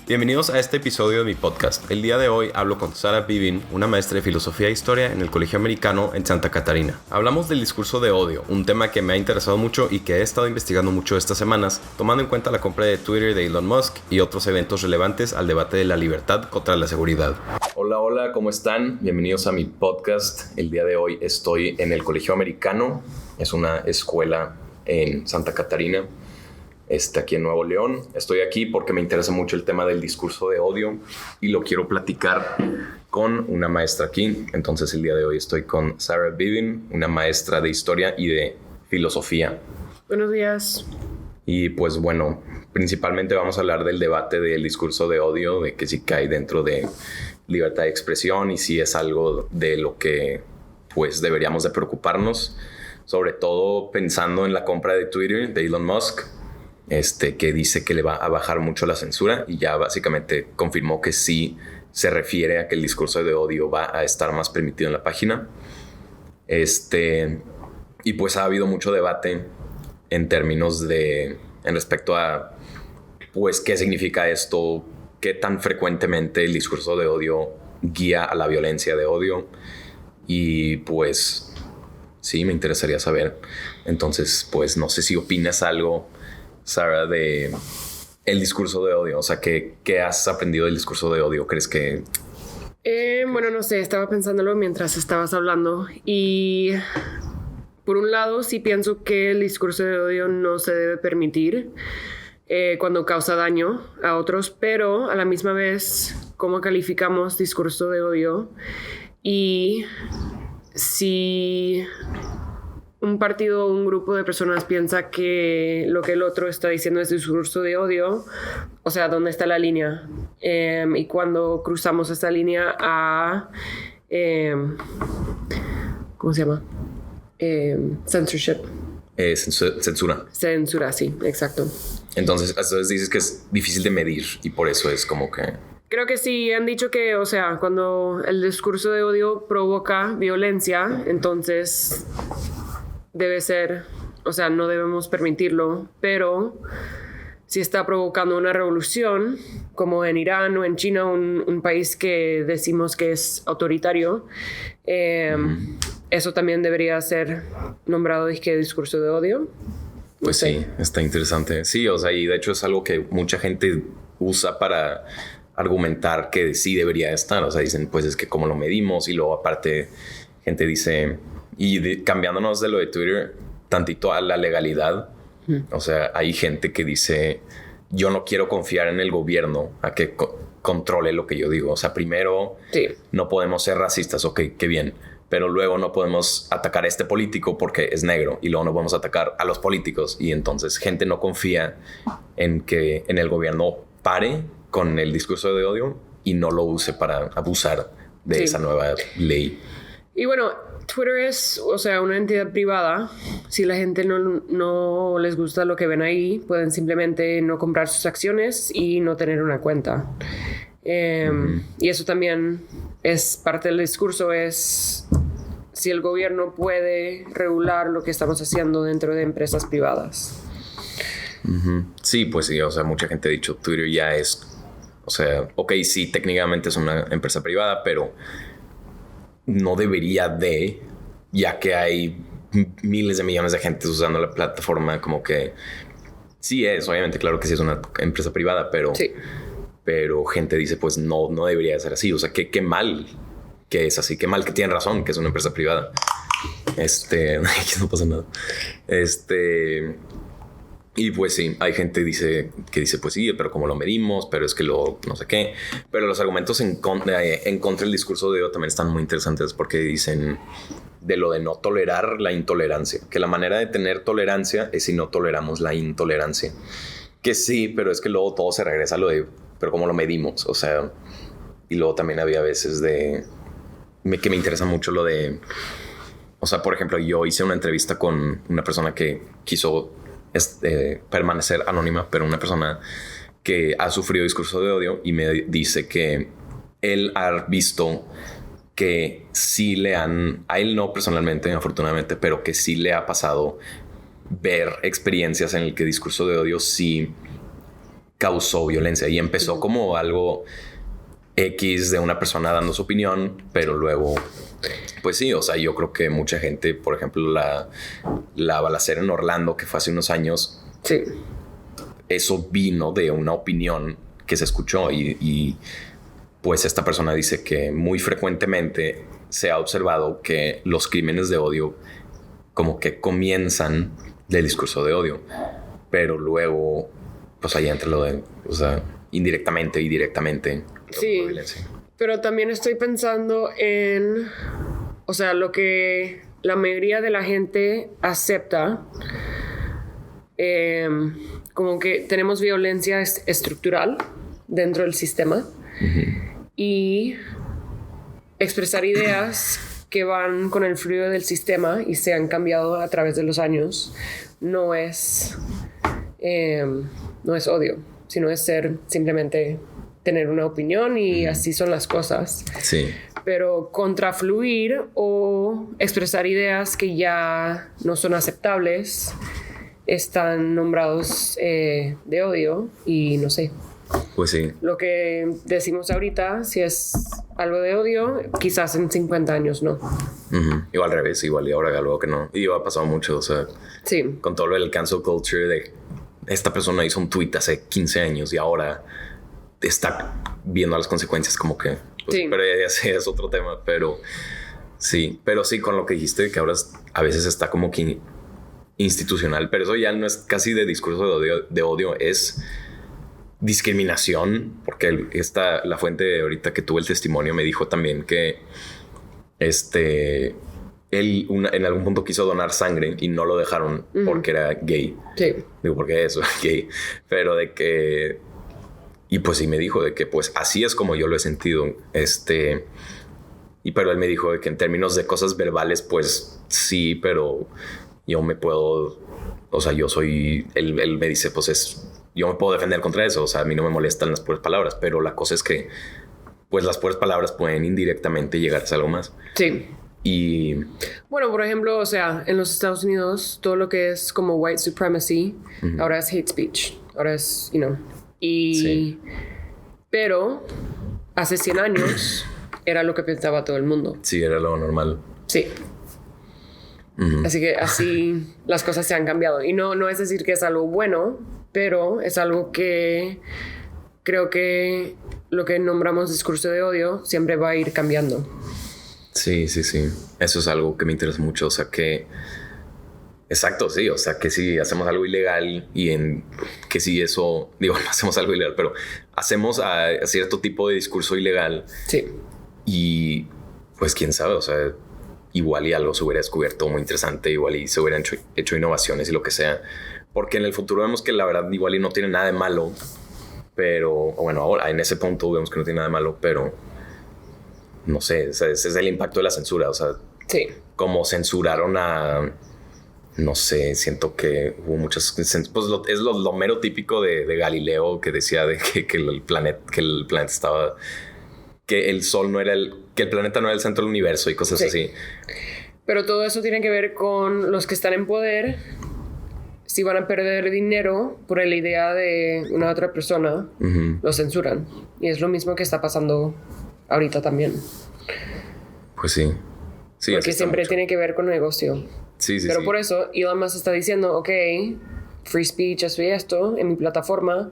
Bienvenidos a este episodio de mi podcast. El día de hoy hablo con Sarah Bibin, una maestra de filosofía e historia en el Colegio Americano en Santa Catarina. Hablamos del discurso de odio, un tema que me ha interesado mucho y que he estado investigando mucho estas semanas, tomando en cuenta la compra de Twitter de Elon Musk y otros eventos relevantes al debate de la libertad contra la seguridad. Hola, ¿cómo están? Bienvenidos a mi podcast. El día de hoy estoy en el Colegio Americano. Es una escuela en Santa Catarina, aquí en Nuevo León. Estoy aquí porque me interesa mucho el tema del discurso de odio y lo quiero platicar con una maestra aquí. Entonces el día de hoy estoy con Sarah Bibin, una maestra de historia y de filosofía. Buenos días. Y pues bueno, principalmente vamos a hablar del debate del discurso de odio, de que si cae dentro de libertad de expresión y si es algo de lo que pues deberíamos de preocuparnos, sobre todo pensando en la compra de Twitter de Elon Musk, que dice que le va a bajar mucho la censura y ya básicamente confirmó que sí se refiere a que el discurso de odio va a estar más permitido en la página. Y pues ha habido mucho debate en términos en respecto a pues qué significa esto, qué tan frecuentemente el discurso de odio guía a la violencia de odio. Y pues sí, me interesaría saber. Entonces, pues no sé si opinas algo, Sarah, de el discurso de odio. O sea, ¿qué has aprendido del discurso de odio? ¿Crees que...? Bueno, no sé, estaba pensándolo mientras estabas hablando y por un lado sí pienso que el discurso de odio no se debe permitir cuando causa daño a otros, pero a la misma vez, ¿cómo calificamos discurso de odio? Y si un partido o un grupo de personas piensa que lo que el otro está diciendo es discurso de odio, o sea, ¿dónde está la línea? Y cuando cruzamos esta línea a... ¿cómo se llama? Censorship. Censura. Censura, sí, exacto. Entonces dices que es difícil de medir y por eso es como que... Creo que sí, han dicho que, o sea, cuando el discurso de odio provoca violencia, entonces debe ser, o sea, no debemos permitirlo, pero si está provocando una revolución, como en Irán o en China, un país que decimos que es autoritario, eso también debería ser nombrado discurso de odio. Pues sí, está interesante. Sí, o sea, y de hecho es algo que mucha gente usa para argumentar que sí debería estar. O sea, dicen, pues es que cómo lo medimos, y luego aparte gente dice, cambiándonos de lo de Twitter tantito a la legalidad. O sea, hay gente que dice, yo no quiero confiar en el gobierno a que controle lo que yo digo. O sea, primero sí, no podemos ser racistas, ok, qué bien, pero luego no podemos atacar a este político porque es negro, y luego no podemos atacar a los políticos, y entonces gente no confía en que en el gobierno pare con el discurso de odio y no lo use para abusar de esa nueva ley. Y bueno, Twitter es, o sea, una entidad privada. Si la gente no les gusta lo que ven ahí, pueden simplemente no comprar sus acciones y no tener una cuenta. Y eso también es parte del discurso, es si el gobierno puede regular lo que estamos haciendo dentro de empresas privadas. Sí, pues sí, o sea, mucha gente ha dicho Twitter ya es, o sea, ok, sí, técnicamente es una empresa privada, pero no debería de, ya que hay miles de millones de gente usando la plataforma, como que sí es, obviamente, claro que sí es una empresa privada, pero, sí, pero gente dice, pues no debería ser así. O sea, qué mal que es así, qué mal que tienen razón que es una empresa privada. No pasa nada. Y pues sí, hay gente que dice, pues sí, pero como lo medimos, pero es que no sé qué. Pero los argumentos en contra del discurso de odio también están muy interesantes, porque dicen de lo de no tolerar la intolerancia, que la manera de tener tolerancia es si no toleramos la intolerancia. Que sí, pero es que luego todo se regresa a lo de, pero cómo lo medimos, o sea. Y luego también había veces que me interesa mucho lo de, o sea, por ejemplo, yo hice una entrevista con una persona que quiso permanecer anónima, pero una persona que ha sufrido discurso de odio, y me dice que él ha visto que sí a él no personalmente, afortunadamente, pero que sí le ha pasado ver experiencias en el que discurso de odio sí causó violencia y empezó como algo X de una persona dando su opinión, pero luego, pues sí, o sea, yo creo que mucha gente, por ejemplo, la balacera en Orlando, que fue hace unos años, Sí. eso vino de una opinión que se escuchó y pues esta persona dice que muy frecuentemente se ha observado que los crímenes de odio como que comienzan del discurso de odio, pero luego pues ahí entra lo de, o sea, indirectamente y directamente. Sí, pero también estoy pensando en, o sea, lo que la mayoría de la gente acepta, como que tenemos violencia estructural dentro del sistema y expresar ideas que van con el fluido del sistema y se han cambiado a través de los años no es odio, sino es ser simplemente tener una opinión y así son las cosas. Sí. Pero contrafluir o expresar ideas que ya no son aceptables están nombrados de odio y no sé. Pues sí. Lo que decimos ahorita, si es algo de odio, quizás en 50 años no. Igual al revés, igual y ahora algo que no. Y ha pasado mucho, o sea, Sí. con todo lo del cancel culture de esta persona hizo un tweet hace 15 años y ahora está viendo las consecuencias como que... Pues, Sí. Pero ya sé, es otro tema, pero sí, con lo que dijiste que ahora a veces está como que institucional, pero eso ya no es casi de discurso de odio, es discriminación, porque la fuente ahorita que tuve el testimonio me dijo también que él en algún punto quiso donar sangre y no lo dejaron porque era gay. Sí. Digo, porque eso es gay, pero de que... Y pues sí me dijo de que pues así es como yo lo he sentido. Pero él me dijo de que en términos de cosas verbales, pues sí, pero yo me puedo... O sea, yo soy... Él me dice, pues yo me puedo defender contra eso. O sea, a mí no me molestan las puras palabras, pero la cosa es que pues las puras palabras pueden indirectamente llegar a algo más. Sí. Y... Bueno, por ejemplo, o sea, en los Estados Unidos, todo lo que es como white supremacy, ahora es hate speech. Ahora es, Y... Sí. Pero hace 100 años era lo que pensaba todo el mundo. Sí, era lo normal. Sí. Así que así las cosas se han cambiado. Y no es decir que es algo bueno, pero es algo que creo que lo que nombramos discurso de odio siempre va a ir cambiando. Sí. Eso es algo que me interesa mucho. O sea, que... Exacto, sí. O sea, que si hacemos algo ilegal que si eso... Digo, no hacemos algo ilegal, pero hacemos a cierto tipo de discurso ilegal. Sí. Y pues quién sabe, o sea, igual y algo se hubiera descubierto muy interesante, igual y se hubieran hecho innovaciones y lo que sea. Porque en el futuro vemos que la verdad igual y no tiene nada de malo. Pero, bueno, ahora en ese punto vemos que no tiene nada de malo, pero... No sé, ese es el impacto de la censura. O sea, Sí. como censuraron a... No sé, siento que hubo muchas... Pues es lo mero típico de Galileo, que decía de que el planeta estaba... Que el sol no era que el planeta no era el centro del universo y cosas Sí. así. Pero todo eso tiene que ver con los que están en poder. Si van a perder dinero por la idea de una otra persona, lo censuran. Y es lo mismo que está pasando ahorita también. Pues sí. Sí, Porque así siempre está tiene que ver con negocio. Sí, Pero sí. por eso Elon Musk está diciendo, ok, free speech, eso y esto, en mi plataforma.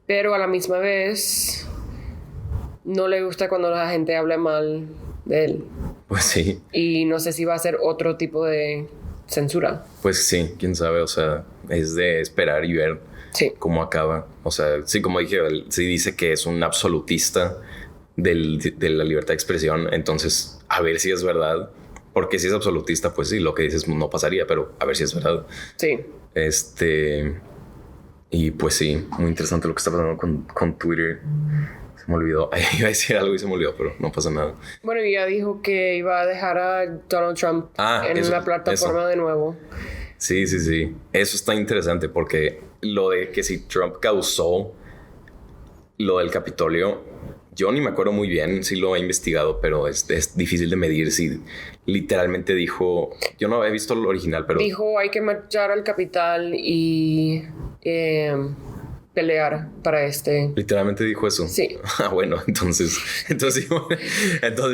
Pero a la misma vez no le gusta cuando la gente habla mal de él. Pues sí. Y no sé si va a ser otro tipo de censura. Pues sí, quién sabe. O sea, es de esperar y ver Sí. cómo acaba. O sea, sí, como dije, él sí dice que es un absolutista de la libertad de expresión. Entonces, a ver si es verdad. Porque si es absolutista, pues sí, lo que dices no pasaría, pero a ver si es verdad. Sí. Y pues sí, muy interesante lo que está pasando con Twitter. Se me olvidó. Iba a decir algo y se me olvidó, pero no pasa nada. Bueno, ya dijo que iba a dejar a Donald Trump en la plataforma de nuevo. Sí. Eso está interesante porque lo de que si Trump causó lo del Capitolio, yo ni me acuerdo muy bien si lo he investigado, pero es difícil de medir si literalmente dijo... Yo no he visto lo original, pero... Dijo hay que marchar al Capital y pelear para este. Literalmente dijo eso. Sí. Bueno, entonces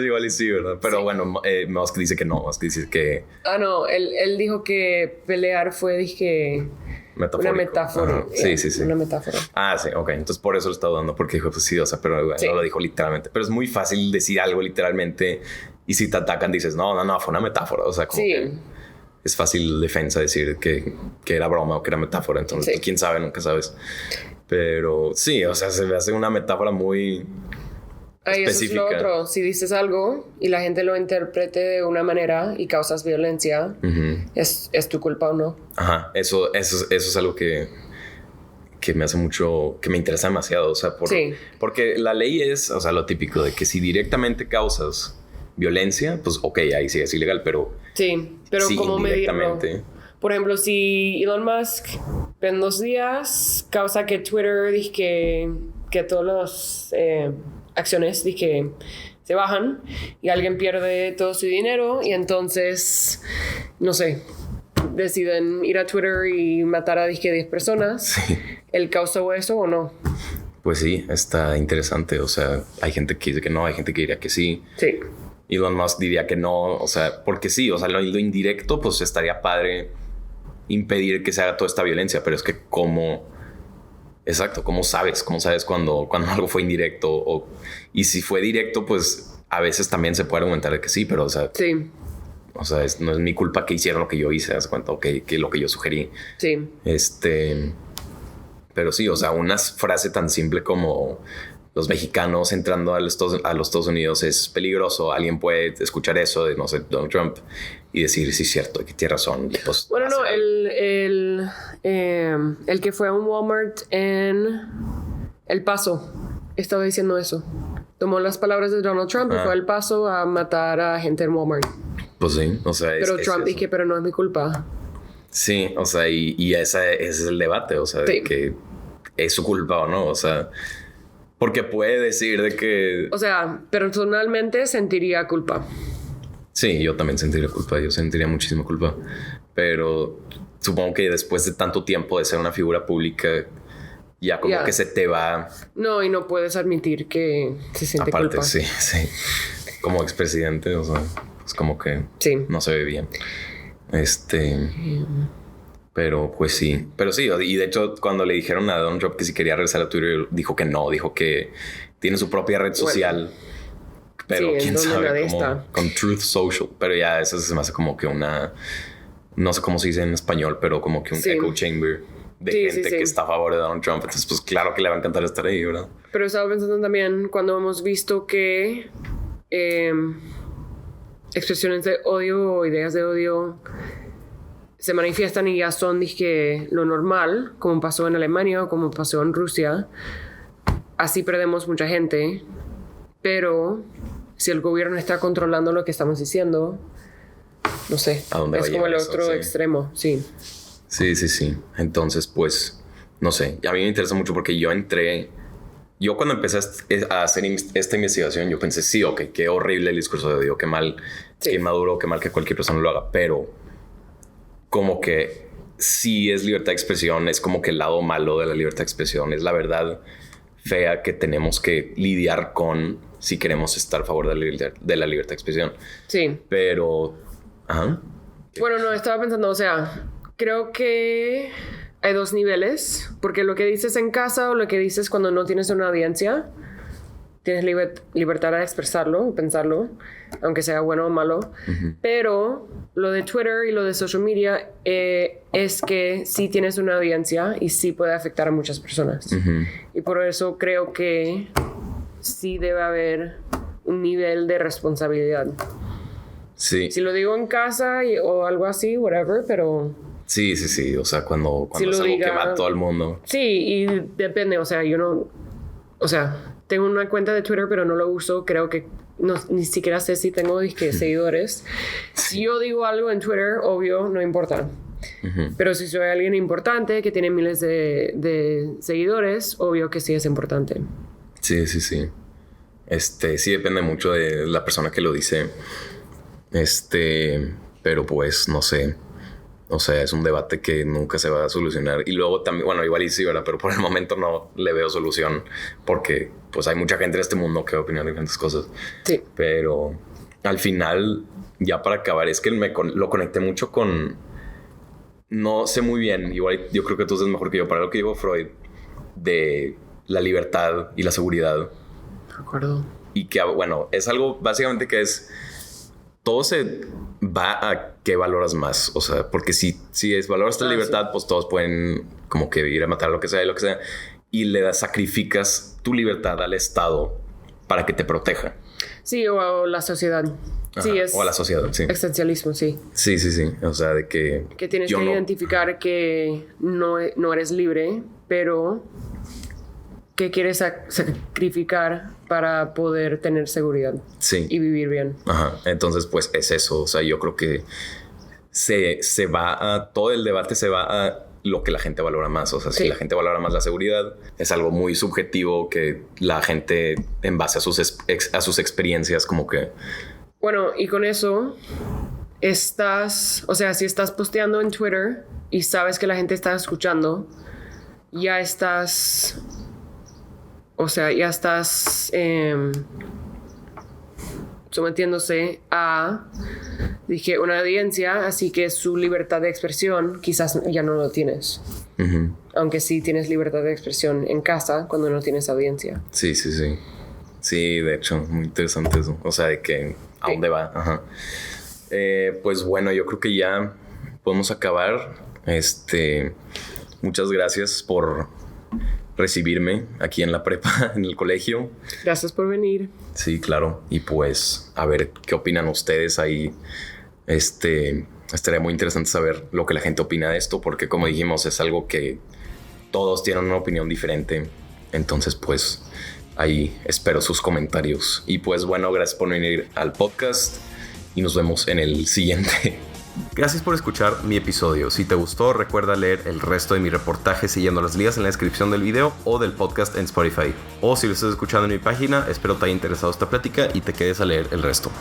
igual y sí, ¿verdad? Pero sí. Bueno, Musk dice que no. Musk dice que... No, él dijo que pelear fue, dije... Una metáfora. Sí. Una metáfora. Sí, ok. Entonces por eso lo estaba dando, porque dijo, pues sí, o sea, pero bueno, no lo dijo literalmente. Pero es muy fácil decir algo literalmente y si te atacan dices, no, fue una metáfora. O sea, como que es fácil defensa decir que era broma o que era metáfora. Entonces, pues, quién sabe, nunca sabes. Pero sí, o sea, se me hace una metáfora muy específica. Eso es lo otro. Si dices algo y la gente lo interprete de una manera y causas violencia, ¿es tu culpa o no? Ajá, eso es algo que me hace mucho, que me interesa demasiado. O sea, porque la ley es, o sea, lo típico de que si directamente causas violencia, pues ok, ahí sí es ilegal, pero... Sí, pero sí, ¿cómo medirlo? Por ejemplo, si Elon Musk en 2 días causa que Twitter dice que todas las acciones dice se bajan y alguien pierde todo su dinero y entonces, no sé, deciden ir a Twitter y matar a 10 personas, sí. ¿El causó eso o no? Pues sí, está interesante. O sea, hay gente que dice que no, hay gente que diría que sí. Sí. Elon Musk diría que no, o sea, porque sí, o sea, lo indirecto, pues estaría padre impedir que se haga toda esta violencia, pero es que ¿cómo sabes cuando algo fue indirecto? Y si fue directo, pues a veces también se puede argumentar de que sí, pero o sea, sí. O sea, no es mi culpa que hicieron lo que yo hice, ¿haz cuenta? Que lo que yo sugerí. Sí. Pero sí, o sea, una frase tan simple como los mexicanos entrando a los Estados Unidos es peligroso. Alguien puede escuchar eso de, no sé, Donald Trump y decir, sí, es cierto, que tiene razón. Pues, bueno, no, el que fue a un Walmart en El Paso estaba diciendo eso. Tomó las palabras de Donald Trump y fue al Paso a matar a gente en Walmart. Pues sí, o sea... Pero Trump dije, pero no es mi culpa. Sí, o sea, y ese es el debate, o sea, de que es su culpa o no, o sea... Porque puede decir de que... O sea, personalmente sentiría culpa. Sí, yo también sentiría culpa. Yo sentiría muchísima culpa. Pero supongo que después de tanto tiempo de ser una figura pública, ya como que se te va... No, y no puedes admitir que se siente culpa. Aparte, sí. Como expresidente, o sea, pues como que no se ve bien. Pero pues sí. Pero sí, y de hecho cuando le dijeron a Donald Trump que si quería regresar a Twitter, dijo que no, dijo que tiene su propia red social. Pero quién sabe cómo, con Truth Social. Pero ya eso se me hace como que una... No sé cómo se dice en español, pero como que un echo chamber de gente que está a favor de Donald Trump. Entonces pues claro que le va a encantar estar ahí, ¿verdad? Pero estaba pensando también cuando hemos visto que expresiones de odio o ideas de odio se manifiestan y ya son, dije, lo normal, como pasó en Alemania o como pasó en Rusia. Así perdemos mucha gente. Pero si el gobierno está controlando lo que estamos diciendo, no sé, es como el otro extremo, sí. Sí. Entonces, pues, no sé. A mí me interesa mucho porque yo cuando empecé a hacer esta investigación, yo pensé, sí, ok, qué horrible el discurso de odio, qué mal, qué maduro, qué mal que cualquier persona lo haga, pero como que sí es libertad de expresión, es como que el lado malo de la libertad de expresión, es la verdad fea que tenemos que lidiar con si queremos estar a favor de la libertad de expresión. Sí. Pero... Bueno, no, estaba pensando, o sea, creo que hay 2 niveles, porque lo que dices en casa o lo que dices cuando no tienes una audiencia, tienes libertad de expresarlo, pensarlo, aunque sea bueno o malo. Pero lo de Twitter y lo de social media es que sí tienes una audiencia y sí puede afectar a muchas personas. Y por eso creo que sí debe haber un nivel de responsabilidad. Sí. Si lo digo en casa o algo así, whatever, pero... Sí. O sea, cuando si es algo que va a todo el mundo. Sí, y depende. O sea, yo no... O sea, tengo una cuenta de Twitter, pero no lo uso. Creo que ni siquiera sé si tengo seguidores. Si yo digo algo en Twitter, obvio, no importa. Pero si soy alguien importante que tiene miles de seguidores, obvio que sí es importante. Sí. Sí depende mucho de la persona que lo dice. Pero pues, no sé. O sea, es un debate que nunca se va a solucionar. Y luego también, bueno, igual y sí, ¿verdad? Pero por el momento no le veo solución porque pues hay mucha gente en este mundo que opina diferentes cosas. Sí. Pero al final, ya para acabar, es que lo conecté mucho con... No sé muy bien, igual yo creo que tú sabes mejor que yo, para lo que dijo Freud de la libertad y la seguridad. De acuerdo. Y que, bueno, es algo básicamente que es... Todo se va a qué valoras más. O sea, porque si valoras la libertad, sí, pues todos pueden como que ir a matar lo que sea y lo que sea. Y sacrificas tu libertad al Estado para que te proteja. Sí, o la sociedad. Ajá, sí, es o a la sociedad, sí. Existencialismo, sí. Sí. O sea, de que... Que tienes que identificar que no eres libre, pero que quieres sacrificar para poder tener seguridad. Sí. Y vivir bien. Ajá. Entonces, pues es eso. O sea, yo creo que se va a... Todo el debate se va a lo que la gente valora más. O sea, si la gente valora más la seguridad, es algo muy subjetivo que la gente, en base a sus experiencias, como que... Bueno, y con eso o sea, si estás posteando en Twitter y sabes que la gente está escuchando, ya estás sometiéndose a, una audiencia, así que su libertad de expresión quizás ya no lo tienes. Uh-huh. Aunque sí tienes libertad de expresión en casa cuando no tienes audiencia. Sí. Sí, de hecho, muy interesante eso. O sea, de que a dónde va. Ajá. Pues bueno, yo creo que ya podemos acabar. Muchas gracias por recibirme aquí en la prepa, en el colegio. Gracias por venir. Sí, claro. Y pues, a ver qué opinan ustedes ahí. Estaría muy interesante saber lo que la gente opina de esto, porque como dijimos, es algo que todos tienen una opinión diferente. Entonces, pues, ahí espero sus comentarios. Y pues bueno, gracias por venir al podcast y nos vemos en el siguiente. Gracias por escuchar mi episodio. Si te gustó, recuerda leer el resto de mi reportaje siguiendo las ligas en la descripción del video o del podcast en Spotify. O si lo estás escuchando en mi página, espero te haya interesado esta plática y te quedes a leer el resto.